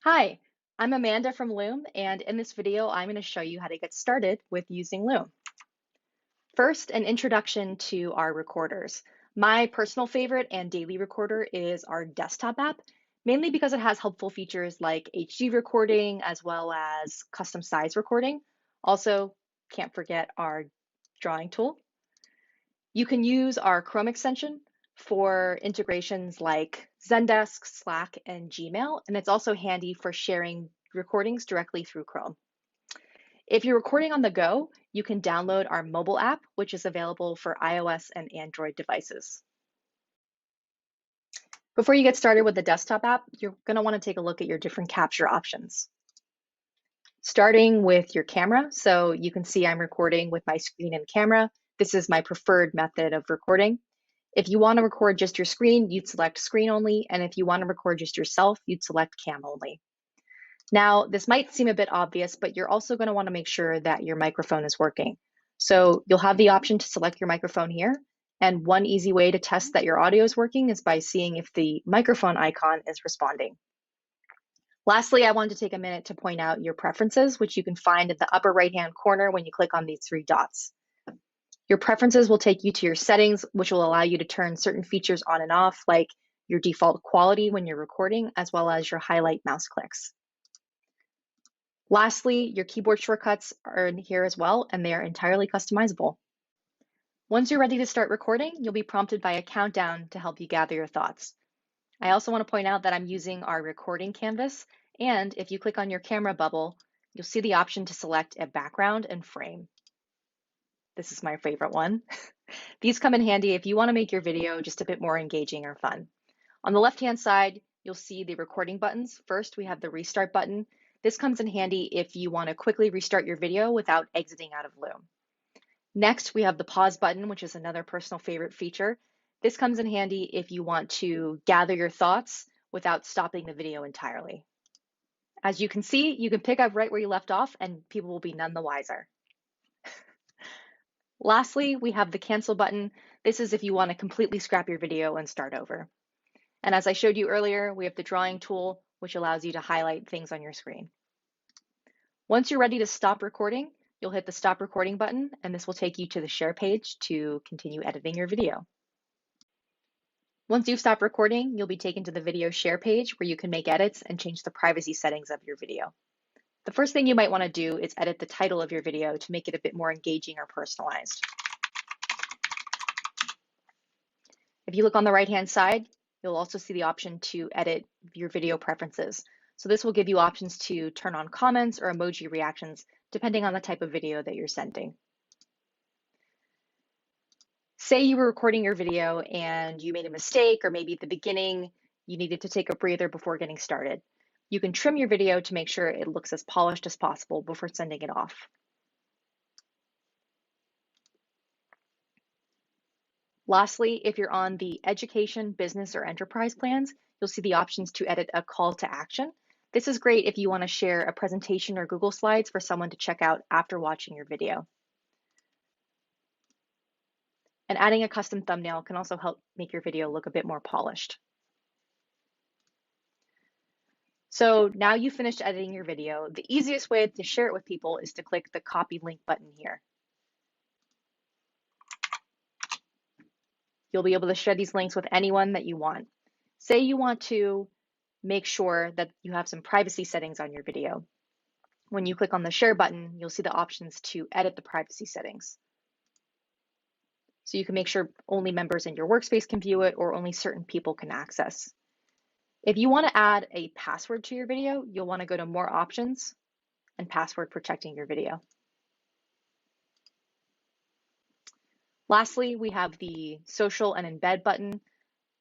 Hi, I'm Amanda from Loom, and in this video, I'm going to show you how to get started with using Loom. First, an introduction to our recorders. My personal favorite and daily recorder is our desktop app, mainly because it has helpful features like HD recording as well as custom size recording. Also, can't forget our drawing tool. You can use our Chrome extension for integrations like Zendesk, Slack, and Gmail, and it's also handy for sharing recordings directly through Chrome. If you're recording on the go, you can download our mobile app, which is available for iOS and Android devices. Before you get started with the desktop app, you're going to want to take a look at your different capture options. Starting with your camera, so you can see I'm recording with my screen and camera. This is my preferred method of recording. If you want to record just your screen, you'd select screen only, and if you want to record just yourself, you'd select cam only. Now, this might seem a bit obvious, but you're also going to want to make sure that your microphone is working. So you'll have the option to select your microphone here, and one easy way to test that your audio is working is by seeing if the microphone icon is responding. Lastly, I wanted to take a minute to point out your preferences, which you can find in the upper right-hand corner when you click on these three dots. Your preferences will take you to your settings, which will allow you to turn certain features on and off, like your default quality when you're recording, as well as your highlight mouse clicks. Lastly, your keyboard shortcuts are in here as well, and they are entirely customizable. Once you're ready to start recording, you'll be prompted by a countdown to help you gather your thoughts. I also want to point out that I'm using our recording canvas, and if you click on your camera bubble, you'll see the option to select a background and frame. This is my favorite one. These come in handy if you want to make your video just a bit more engaging or fun. On the left-hand side, you'll see the recording buttons. First, we have the restart button. This comes in handy if you want to quickly restart your video without exiting out of Loom. Next, we have the pause button, which is another personal favorite feature. This comes in handy if you want to gather your thoughts without stopping the video entirely. As you can see, you can pick up right where you left off and people will be none the wiser. Lastly, we have the cancel button. This is if you want to completely scrap your video and start over. And as I showed you earlier, we have the drawing tool, which allows you to highlight things on your screen. Once you're ready to stop recording, you'll hit the stop recording button, and this will take you to the share page to continue editing your video. Once you've stopped recording, you'll be taken to the video share page where you can make edits and change the privacy settings of your video. The first thing you might want to do is edit the title of your video to make it a bit more engaging or personalized. If you look on the right-hand side, you'll also see the option to edit your video preferences. So this will give you options to turn on comments or emoji reactions, depending on the type of video that you're sending. Say you were recording your video and you made a mistake, or maybe at the beginning, you needed to take a breather before getting started. You can trim your video to make sure it looks as polished as possible before sending it off. Lastly, if you're on the education, business, or enterprise plans, you'll see the options to edit a call to action. This is great if you want to share a presentation or Google Slides for someone to check out after watching your video. And adding a custom thumbnail can also help make your video look a bit more polished. So now you've finished editing your video, the easiest way to share it with people is to click the copy link button here. You'll be able to share these links with anyone that you want. Say you want to make sure that you have some privacy settings on your video. When you click on the share button, you'll see the options to edit the privacy settings. So you can make sure only members in your workspace can view it or only certain people can access. If you want to add a password to your video, you'll want to go to More Options and Password Protecting your video. Lastly, we have the Social and Embed button.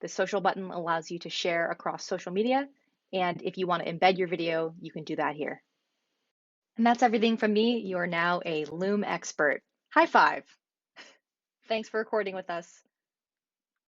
The Social button allows you to share across social media, and if you want to embed your video, you can do that here. And that's everything from me. You are now a Loom expert. High five. Thanks for recording with us.